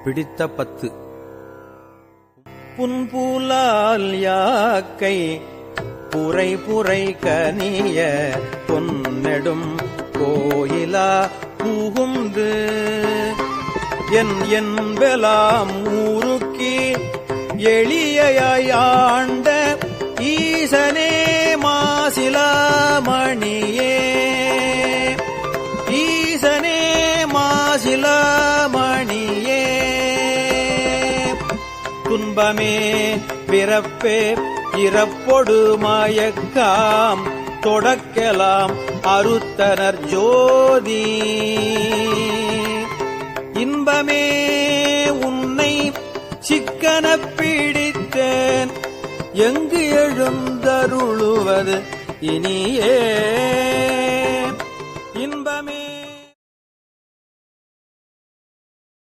பிடித்த 10. புன்பூலால் யாக்கை புரை புரை கனிய பொன்னெடும் கோயிலா புகுந்து என் என்பலாம் ஊருக்கி எளியாண்ட ஈசனே மாசிலாமணியே, ஈசனே மாசிலாமணியே. துன்பமே பிறப்பே இறப்பொடு மயக்காம் தொடக்கலாம் அறுத்தனர் ஜோதி. இன்பமே உன்னை சிக்கனப் பிடித்தேன் எங்கு எழுந்தருளுவது இனியே.